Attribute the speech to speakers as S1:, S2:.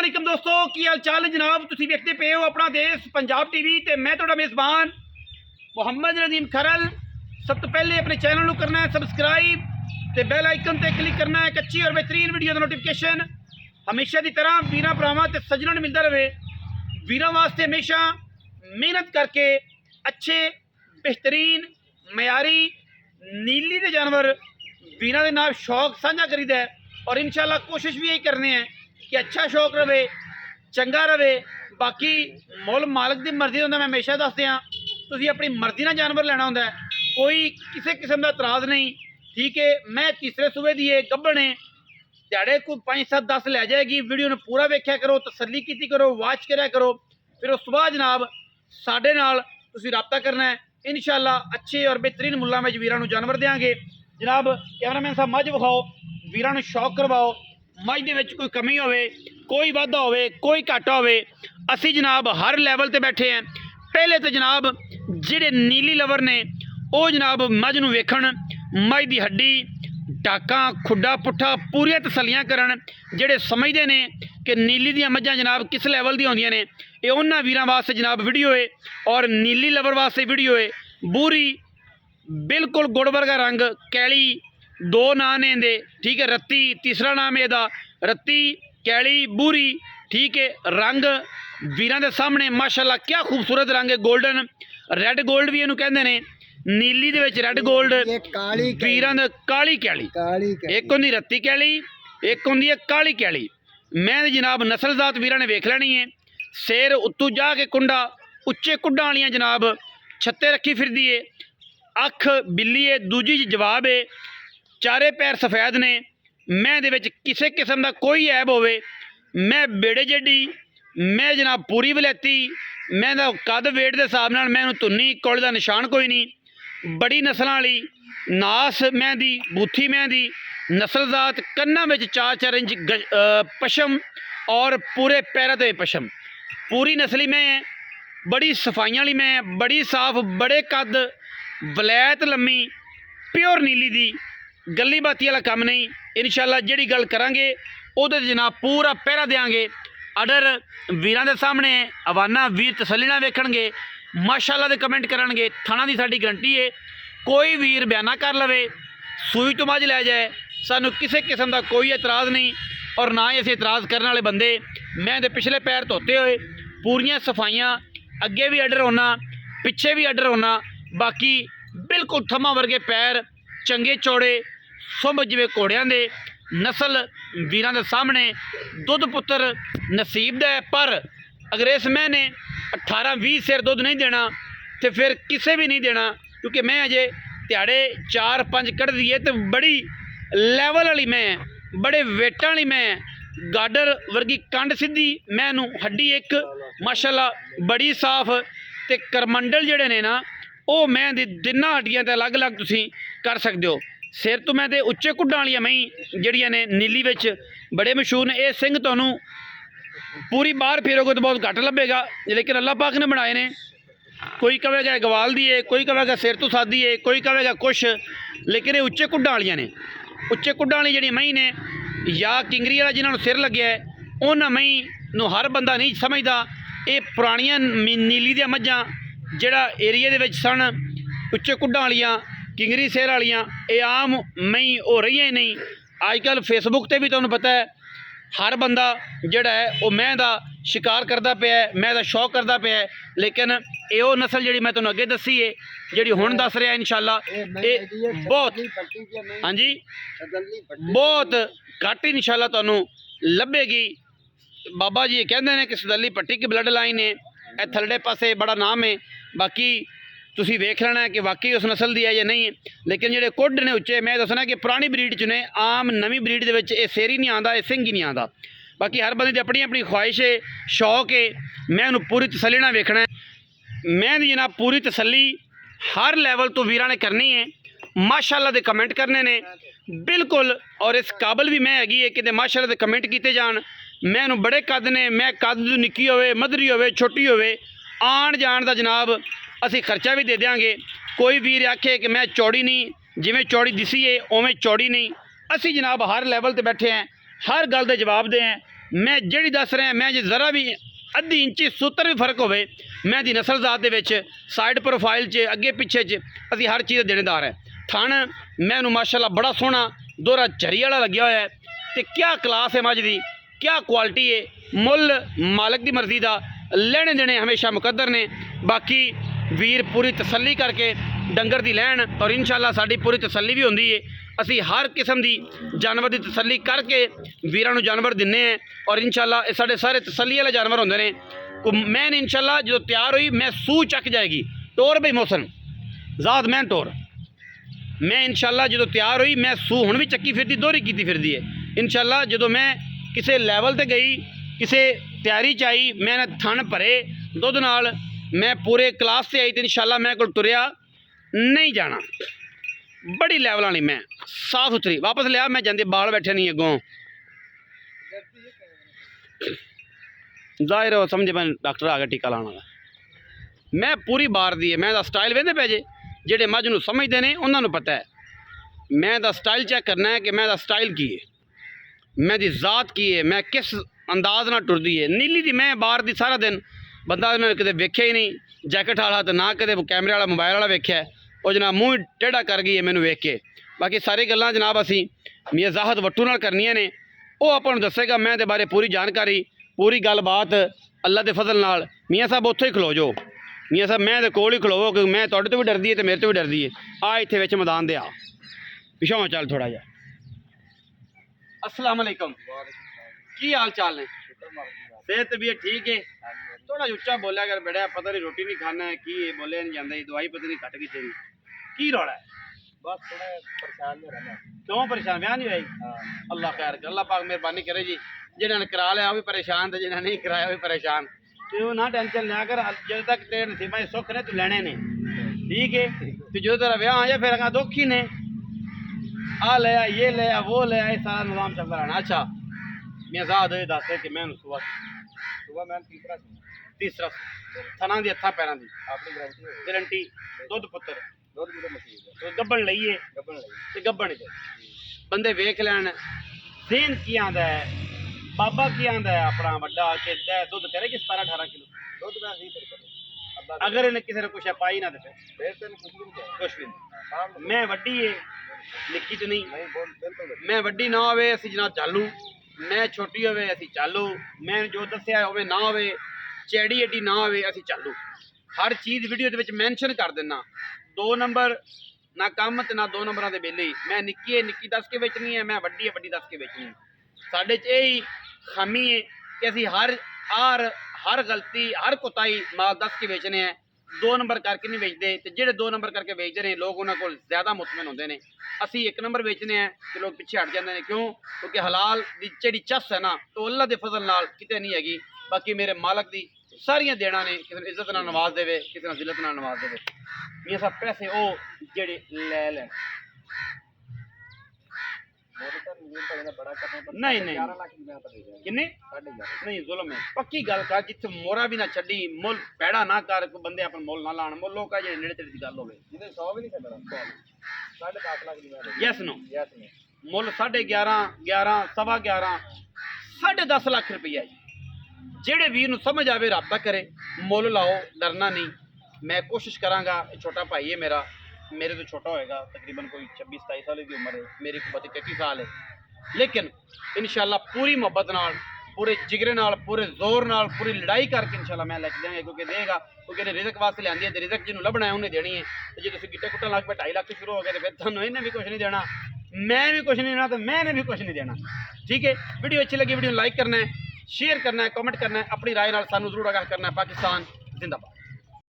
S1: वालेकुम दोस्तों, की हाल चाल है जनाब। तुसीं वेखदे पे हो अपना देश पंजाब टीवी ते मैं तुहाडा मेज़बान मुहम्मद नदीम खरल। सब तो पहले अपने चैनल को करना है सबसक्राइब ते बैल आइकन ते क्लिक करना है एक अच्छी और बेहतरीन वीडियो का नोटिफिकेशन हमेशा की तरह वीरां भरावां ते सज्जनां नूं मिलता रहे। वीरां वास्ते हमेशा मेहनत करके अच्छे बेहतरीन मयारी नीली के जानवर वीरां दे नाल शौक साझा करीदा है और इंशाल्लाह कोशिश भी यही करने हैं कि अच्छा शौक रहे, चंगा रहे। बाकी मुल मालक की मर्जी होंदा, मैं हमेशा दस दियाँ तुसीं अपनी मर्जी नाल जानवर लेना होंदा है, कोई किसी किस्म का इतराज़ नहीं। ठीक है, मैं तीसरे सूबे दी गब्बण है, ध्याड़े को 5 7 10 लै जाएगी। वीडियो ने पूरा वेख्या करो, तसल्ली की करो, वॉच करा करो, फिर उस बाद जनाब साडे नाल तुसीं राबता करना है। इंशाल्लाह अच्छे और बेहतरीन मुल्लां में वीरां नूं जानवर देंगे। जनाब कैमरामैन साहब मझ विखाओ, वीरां नूं शौक करवाओ। मझ दे विच कोई कमी होवे, कोई वाधा होवे, कोई घाटा होवे, असी जनाब हर लैवल ते बैठे हैं। पहले तो जनाब जिहड़े नीली लवर ने वो जनाब मझ नूं वेखण, मझ दी हड्डी डाका खुड्डा पुट्ठा पूरियां तसल्लियां करन। जिहड़े समझते हैं कि नीली दियां मझां जनाब किस लैवल दी होंदियां ने, ये उन्हां वीरां वास्ते जनाब वीडियो है। और नीली लवर वास्ते वीडियो है। बूरी बिल्कुल गुड़ वर्गा रंग, कैली दो नां ने इहदे, ठीक है। रत्ती तीसरा नाम इहदा, रत्ती कैली बूरी, ठीक है। रंग वीरां दे सामने माशाअल्लाह क्या खूबसूरत रंग है, गोल्डन रैड गोल्ड भी इहनूं कहंदे ने। नीली दे विच रैड गोल्ड, वीरां दे काली कैली, एक होंदी रत्ती कैली, एक होंदी है काली कैली। मैं जनाब नस्लजात वीरां ने वेख लैनी है। सिर उत्तों जाके कुंडा, उच्चे कुड्डां वालियां जनाब छत्ते रखी फिरदी है। अख बिल्ली है, दूजी जवाब है। चारे पैर सफेद ने। मैं दे विच किसी किस्म का कोई ऐब होवे, मैं बेड़े जड्डी, मैं जनाब पूरी वलैती, मैं कद वेट के हिसाब नाल मैं तुन्नी कोले का निशान कोई नहीं। बड़ी नस्लों वाली नास मैं दी, बूथी मैं दी नस्लजात, कन्ना में 4-4 इंच पशम और पूरे पैरों ते पशम, पूरी नस्ली मैं है। बड़ी सफाइयां वाली मैं है, बड़ी साफ, बड़े कद, वलैत लम्मी, प्योर नीली दी, गली बाती वाला काम नहीं। इंशाल्लाह जिहड़ी गल करांगे उहदे जनाब पूरा पहरा देंगे। अडर वीरां दे सामने हवाना वीर तसल्ली नाल वेखणगे, माशाअल्लाह दे कमेंट करनगे। थाना दी साडी गारंटी है, कोई वीर बयाना कर लवे, सूई तो मझ लै जाए, सानू किसी किस्म का कोई एतराज़ नहीं और ना ही असीं एतराज़ करने वाले बंदे। मैं दे पिछले पैर धोते हुए पूरियां सफाइयां, अगे भी अडर होना, पिछे भी अडर होना, बाकी बिल्कुल थमा वर्गे पैर, चंगे चौड़े सुंभ जिवें घोड़ियां दे। नस्ल वीरां दे सामने दुध पुत्र नसीब दा है, पर अगर इस महीने 18-20 सिर दुध नहीं देना तो फिर किसे भी नहीं देना, क्योंकि मैं अजे ध्याड़े 4-5 कढ़ दी है। तो बड़ी लैवल वाली मैं, बड़े वेटां वाली मैं, गाडर वर्गी कंड सीधी मैनू, हड्डी एक माशाअल्लाह बड़ी साफ, ते करमंडल जिहड़े ने ना वो मैं दी तिन्नां हड्डियां ते अलग अलग तुसीं कर सकते हो। सिर तो मैं उच्चे कुड्डां वालियां मई जिहड़ियां ने नीली विच बड़े मशहूर ने। ये सिंह तुहानूं पूरी बाहर फेरोगे तो बहुत घट लभेगा, लेकिन अल्लाह पाक ने बनाए ने। कोई कहेगा गवाल दी है, कोई कहेगा सिर तो सादी है, कोई कहेगा कुछ, लेकिन ये उच्चे कुड्डां वालियां ने। उच्चे कुड्डां वाली जिहड़ी मई ने या किंगरी वाला जिन्होंने सिर लग्या है, उन्हां मई नूं हर बंदा नहीं समझदा। ये पुरानियां नीली दियां मझां जिहड़ा एरिए दे विच सन, उच्चे कुड्डां वालियां किंगरी सिर वालियां, ये आम मई हो रही ही नहीं। अजकल फेसबुक ते भी तुहानूं पता है हर बंदा जिहड़ा है वो मैं दा शिकार करता पिया है, मैं दा शौक करता पिया है। लेकिन ये वो नस्ल जिहड़ी मैं तुहानूं अगे दसी है, जिहड़ी हुण दस रहा इंशाल्लाह, ये बहुत, हाँ जी, बहुत घट इंशाल्लाह तुहानूं लभेगी। बाबा जी कहते हैं कि सदली पट्टी की ब्लड लाइन है, ए थल्ले पासे बड़ा नाम है। बाकी तुसीं वेख लेना है कि वाकई उस नस्ल दी है या नहीं है। लेकिन जिहड़े कुड ने उच्चे, मैं दसना कि पुरानी ब्रीड च ने, आम नवीं ब्रीड दे विच ये सिर ही नहीं आंदा, ये सिंह ही नहीं आंदा। बाकी हर बंदे दी अपनी अपनी ख्वाहिश है, शौक है। मैं उन्होंने पूरी तसल्ली नाल वेखना है। मैं दी जनाब पूरी तसल्ली हर लैवल तो वीरां ने करनी है। माशाअल्लाह दे कमेंट करने ने बिल्कुल, और इस काबल भी मैं हैगी है कि माशाअल्लाह दे कमेंट किए जान। मैं उन्होंने बड़े कद ने, मैं कद तो निक्की होवे, मधरी होवे, छोटी होवे, आण जाण दा जनाब असी खर्चा भी दे देंगे। कोई वीर आखे कि मैं चौड़ी नहीं, जिमें चौड़ी दिसी है उवें चौड़ी नहीं, असी जनाब हर लैवल ते बैठे हैं, हर गल दे जवाब दे हैं। मैं जिहड़ी दस रहा मैं जे ज़रा भी अद्धी इंची सूत्र भी फर्क होवे मैं दी नस्ल जात दे विच साइड प्रोफाइल च अगे पिछे च असी हर चीज़ देनेदार है। थण मैनू माशाल्लाह बड़ा सोहना दोहरा झरी वाला लग्या होया है ते क्या क्लास है मझ दी, क्या क्वालिटी है। मुल मालिक की मर्जी का, लेने देने हमेशा मुकद्दर ने। बाकी वीर पूरी तसल्ली करके डंगर दी लैन और इंशाल्लाह साडी पूरी तसल्ली भी होंदी है। असी हर किस्म की जानवर की तसल्ली करके वीरां नूं जानवर दिन्ने हैं और इंशाल्लाह ये साडे सारे तसल्ली वाले जानवर होंदे ने। मैं इंशाल्लाह जो तैयार हुई मैं सूह चक जाएगी टोर बई मौसम जात मैं टोर मैं इंशाल्लाह जो तैयार हुई मैं सूह हुण भी चक्की फिरदी दोहरी कीती फिरदी है। इंशाल्लाह जो मैं किसी लैवल ते गई किसी तैयारी च आई मैंने थन भरे दुध नाल मैं पूरे क्लास से आई तो इंशाल्लाह मैं कोल तुरिया नहीं जाना। बड़ी लैवल वाली मैं साफ सुथरी वापस लिया मैं जाते बाल बैठे नहीं अगों जाहिर हो समझे मैं डॉक्टर आ गया टीका लाने का। मैं पूरी बार दी है मैं स्टाइल वेंदे पे जे जेडे मझ नूं समझते हैं उन्होंने पता है मैं स्टाइल चेक करना है कि मैं स्टाइल की है मैं दी जात की है मैं किस अंदाज नाल टुरदी है। नीली दी मैं बाहर दी सारा दिन बंदा कदे वेख्या ही नहीं जैकेट वाला तो ना कदे कैमरे वाला मोबाइल वाला वेख्या वो जनाब मूँह टेढ़ा कर गई है मैनू वेख के। बाकी सारी गल्लां जनाब असी मियाँ ज़ाहद वट्टू नाल करनियां ने वो आपां नूं दस्सेगा मैं दे बारे पूरी जानकारी पूरी गलबात अल्लाह के फजल नाल। मियाँ साहब उत्थे ही खलो जो मियाँ साहब मैं दे कोल ही खलोवो क्योंकि मैं तुहाडे तो भी डरदी है तो मेरे तो भी डरदी है। आ इत्थे विच मैदान दे आ पिछों चल थोड़ा जा। अस्सलाम वालेकुम की हाल चाल ने सेहत तबीयत ठीक है। थोड़ा उच्चा बोलिया कर बेटा पता नहीं रोटी नहीं खाना है की बोलिया नहीं जाता दवाई पता नहीं घट गई तेरी की रौला है।
S2: बस थोड़ा परेशान में रहना।
S1: क्यों परेशान ब्याह नहीं भाई अल्लाह खैर कर अल्लाह पाक मेहरबानी करे जी जिन्होंने करा लिया वो भी परेशान तो जिन्हें नहीं कराया वो भी परेशान। तो ना टेंशन लिया कर जब तक तेरे नसीबा सुख ने तू लेने ने ठीक है। तो जो तेरा ब्याह आ जाए फिर अगर दुख ही ने आ ले आ ये ले आ वो ले आ ये सारा निज़ाम चलता रहना। अच्छा मैं ज़ाद दस कि मैं
S2: सुबह मैं
S1: तीसरा थना दी हत्था पैरों की
S2: अपनी
S1: गारंटी दुध पुत्र
S2: दुध भी मशीन
S1: तो गब्बन लईए
S2: गब्बन लगी
S1: ते गब्बन बंदे वेख लैन सेहन की आंदा है बाबा की आंदा है अपना वड्डा चेता है दुध करे कि 17-18 किलो
S2: दुध मैं 20 रुपये
S1: अगर इन्हें किसी ने कुछ पाई ना तो
S2: फिर तेन कुछ भी नहीं
S1: कुछ भी नहीं। मैं वड्डी है निक्की तो नहीं
S2: बिल्कुल
S1: मैं वड्डी ना होवे असी जनाब चालू मैं छोटी होवे असी चालू मैं जो दस्या होवे ना होवे चैड़ी एडी ना होवे असी चालू हर चीज़ वीडियो दे विच मैंशन कर देना। 2 नंबर ना काम ते ना 2 नंबरां दे बेले मैं निक्की है निक्की दस के बेचनी है मैं वड्डी है वड्डी दस के बेचनी है। साडे च यही खामी है कि असी हर गलती हर कोताही माल दस के बेचने हैं 2 नंबर करके नहीं बेचते तो जेडे 2 नंबर करके बेचते हैं लोग उन्होंने को ज़्यादा मुतमिन होंगे ने। असी 1 नंबर बेचने हैं तो लोग पिछे हट जाते हैं क्यों क्योंकि हलाल की जी चस है ना तो अल्लाह के फजल नाल किते नहीं हैगी। बाकी मेरे मालक की सारिया देना ने किसी इज्जत नाल नवाज देवे किसी जिलत नाल नवाज देवे। ये सब पैसे वो जेडे ले लें नहीं नहीं किन्ने नहीं जुल्म है पक्की गल कर जिथे मोरा भी ना छड़ी मुल पैड़ा ना कर बंदे अपन मुल ना लाण मुल लोग जेडे नेड़े तेड़े दी गल होवे
S2: जिन्हें 100 भी नहीं छड़ना 10.5 लाख दी
S1: यस नो
S2: यस नो
S1: मुल 11.5 सवा 11 10.5 लाख रुपया जेडे वीर नूं समझ आवे राबता करे मुल लाओ डरना नहीं। मैं कोशिश करांगा छोटा भाई है मेरे तो छोटा होएगा तकरीबन कोई 26-27 साल की उम्र है मेरी 32-33 साल है लेकिन इंशाल्लाह पूरी मोहब्बत नाल पूरे जिगरे नाल पूरे जोर नाल पूरी लड़ाई करके इंशाल्लाह मैं लेके जाएंगे क्योंकि देगा क्योंकि रिजक वास्ते लियांदी है रिजक जिन्होंने लभना है उन्हें देनी है। तो जो तुम गिट्टे कुट्टा लग पे 2.5 लाख शुरू हो गए तो फिर थानू इन्हें भी कुछ नहीं देना मैं भी कुछ नहीं देना तो मैंने भी कुछ नहीं देना। ठीक है वीडियो अच्छी लगी वीडियो लाइक करना है शेयर करना है कमेंट करना है अपनी राय नाल सानू जरूर आगाह करना है। पाकिस्तान जिंदाबाद।